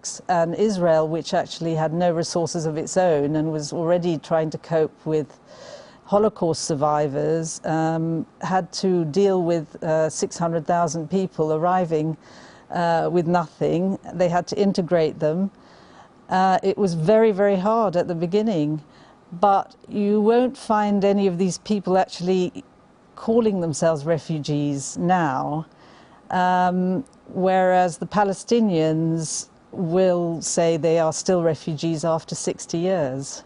earthquakes, and Israel, which actually had no resources of its own and was already trying to cope with Holocaust survivors, had to deal with 600,000 people arriving with nothing. They had to integrate them. It was very, very hard at the beginning, but you won't find any of these people actually calling themselves refugees now, whereas the Palestinians will say they are still refugees after 60 years.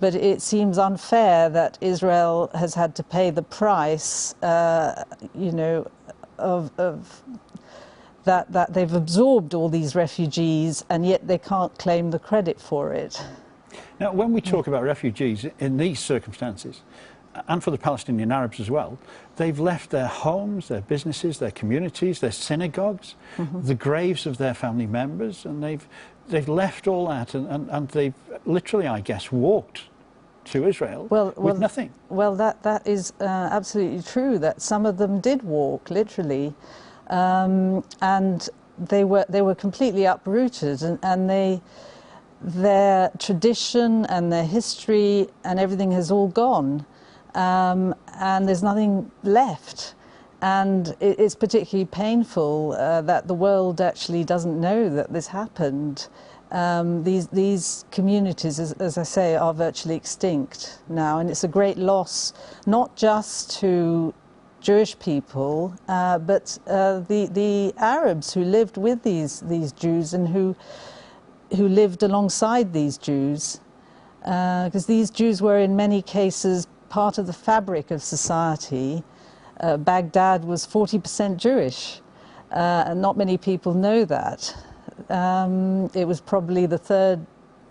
But it seems unfair that Israel has had to pay the price, you know, of that they've absorbed all these refugees, and yet they can't claim the credit for it. Now, when we talk about refugees in these circumstances, and for the Palestinian Arabs as well, they've left their homes, their businesses, their communities, their synagogues, the graves of their family members, and they've left all that, and they've literally, I guess, walked to Israel with nothing. Well, that is absolutely true, that some of them did walk, literally, and they were completely uprooted, and their tradition and their history and everything has all gone, and there's nothing left. And it's particularly painful that the world actually doesn't know that this happened. These communities, as I say, are virtually extinct now, and it's a great loss, not just to Jewish people, but the Arabs who lived with these Jews and who lived alongside these Jews, because these Jews were in many cases part of the fabric of society. Baghdad was 40% Jewish, and not many people know that. It was probably the third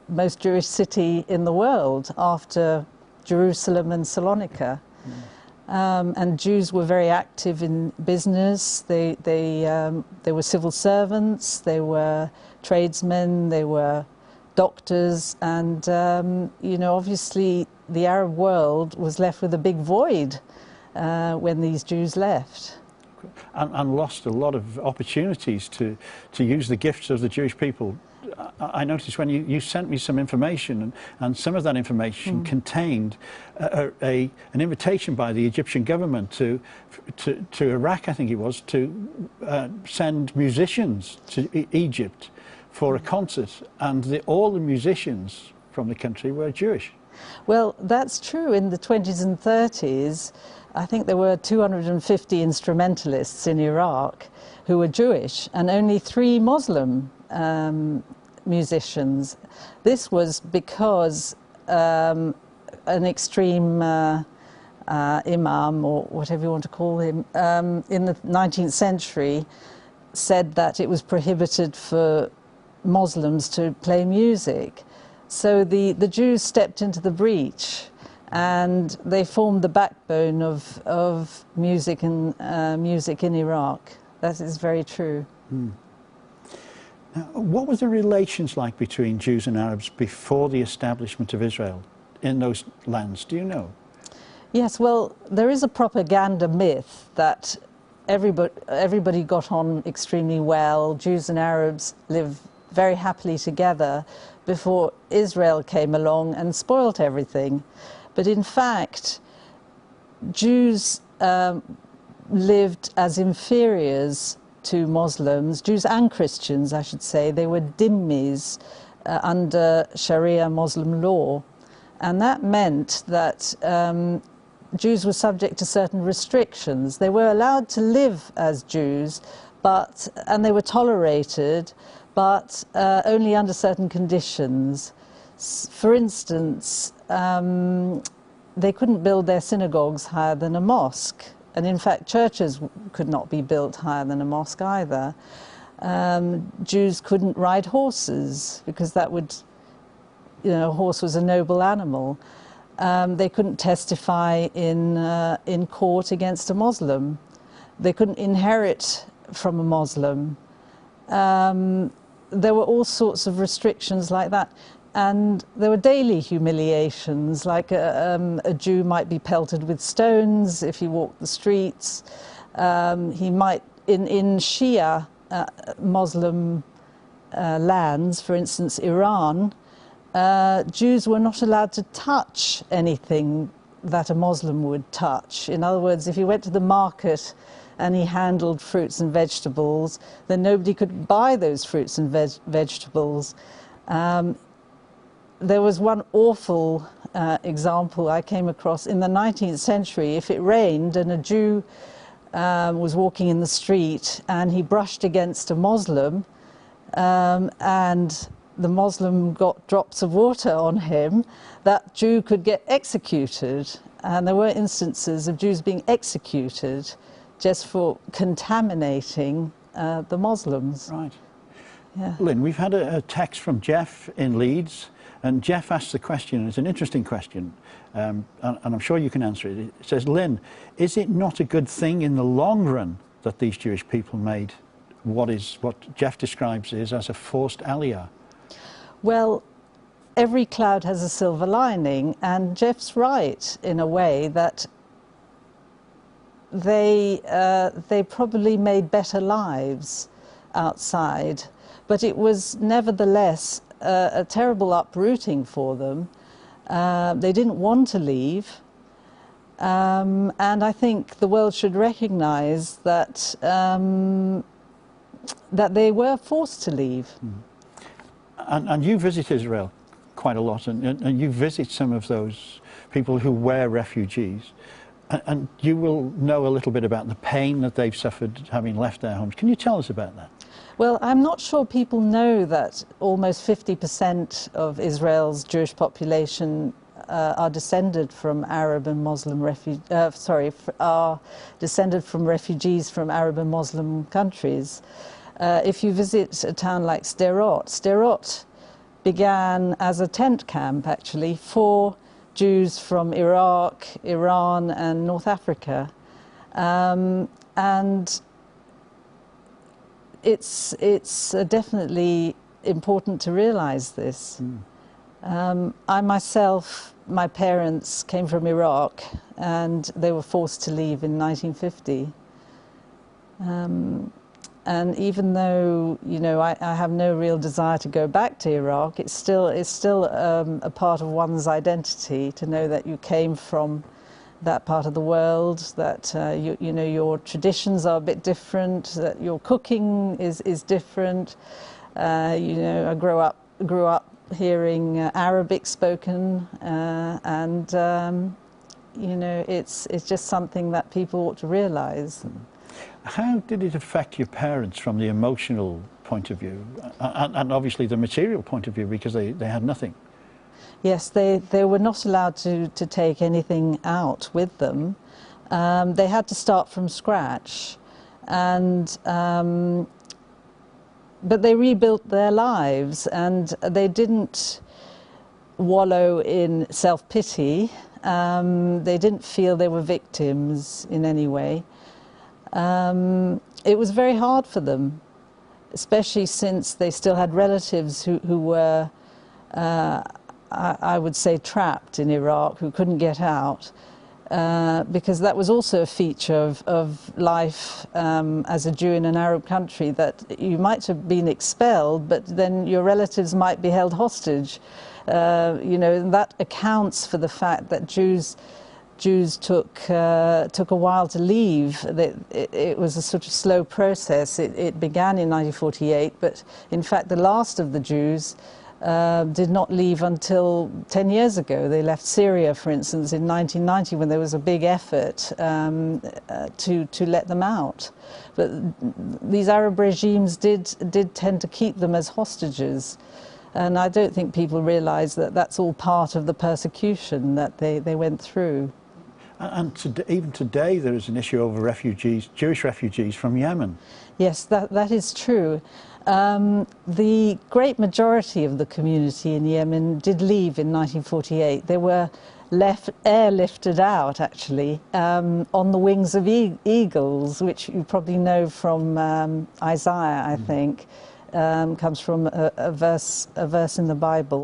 most Jewish city in the world after Jerusalem and Salonika. And Jews were very active in business. They were civil servants, they were tradesmen, they were doctors, and you know, obviously the Arab world was left with a big void when these Jews left. And lost a lot of opportunities to use the gifts of the Jewish people. I noticed when you sent me some information, and some of that information contained an invitation by the Egyptian government to Iraq, I think it was, to send musicians to Egypt for a concert, and all the musicians from the country were Jewish. Well, that's true. In the 20s and 30s, I think there were 250 instrumentalists in Iraq who were Jewish, and only 3 Muslim musicians. This was because an extreme imam, or whatever you want to call him, in the 19th century said that it was prohibited for Muslims to play music. So the Jews stepped into the breach, and they formed the backbone of music and music in Iraq. That is very true. Now, what were the relations like between Jews and Arabs before the establishment of Israel in those lands? Do you know? Yes, well, there is a propaganda myth that everybody got on extremely well. Jews and Arabs lived very happily together before Israel came along and spoilt everything. But in fact, Jews lived as inferiors to Muslims, Jews and Christians, I should say. They were dhimmis under Sharia Muslim law. And that meant that Jews were subject to certain restrictions. They were allowed to live as Jews, and they were tolerated, but only under certain conditions. For instance, they couldn't build their synagogues higher than a mosque. And in fact, churches could not be built higher than a mosque either. Jews couldn't ride horses because that would, you know, a horse was a noble animal. They couldn't testify in court against a Muslim. They couldn't inherit from a Muslim. There were all sorts of restrictions like that. And there were daily humiliations, like a Jew might be pelted with stones if he walked the streets. He might, in Shia Muslim lands, for instance Iran, Jews were not allowed to touch anything that a Muslim would touch. In other words, if he went to the market and he handled fruits and vegetables, then nobody could buy those fruits and vegetables. There was one awful example I came across in the 19th century. If it rained and a Jew was walking in the street and he brushed against a Muslim, and the Muslim got drops of water on him, that Jew could get executed. And there were instances of Jews being executed just for contaminating the Muslims. Right. Yeah. Lynn, we've had a text from Jeff in Leeds, and Jeff asks the question, and it's an interesting question, and I'm sure you can answer it. It says, Lynn, is it not a good thing in the long run that these Jewish people made what Jeff describes as a forced aliyah? Well, every cloud has a silver lining, and Jeff's right in a way that they probably made better lives outside, but it was nevertheless a terrible uprooting for them. They didn't want to leave, and I think the world should recognize that that they were forced to leave. And you visit Israel quite a lot, and you visit some of those people who were refugees, and you will know a little bit about the pain that they've suffered having left their homes. Can you tell us about that? Well, I'm not sure people know that almost 50% of Israel's Jewish population are descended from Arab and Muslim are descended from refugees from Arab and Muslim countries. If you visit a town like Sderot began as a tent camp actually for Jews from Iraq, Iran and North Africa. And it's definitely important to realize this. I myself, my parents came from Iraq and they were forced to leave in 1950. And even though, you know, I have no real desire to go back to Iraq, it's still a part of one's identity to know that you came from that part of the world, that you know, your traditions are a bit different, that your cooking is different. You know, I grew up hearing Arabic spoken, and you know, it's just something that people ought to realize. How did it affect your parents from the emotional point of view, and obviously the material point of view, because they had nothing? Yes, they were not allowed to take anything out with them. They had to start from scratch, and but they rebuilt their lives, and they didn't wallow in self-pity. They didn't feel they were victims in any way. It was very hard for them, especially since they still had relatives who were, I would say, trapped in Iraq, who couldn't get out, because that was also a feature of life as a Jew in an Arab country, that you might have been expelled, but then your relatives might be held hostage. You know, and that accounts for the fact that Jews took a while to leave. It was a sort of slow process. It began in 1948, but in fact the last of the Jews did not leave until 10 years ago. They left Syria, for instance, in 1990 when there was a big effort to let them out. But these Arab regimes did tend to keep them as hostages. And I don't think people realise that that's all part of the persecution that they went through. And even today there is an issue over refugees, Jewish refugees from Yemen. Yes, that is true. The great majority of the community in Yemen did leave in 1948. They were airlifted out, actually, on the wings of eagles, which you probably know from Isaiah, I think, comes from a verse in the Bible.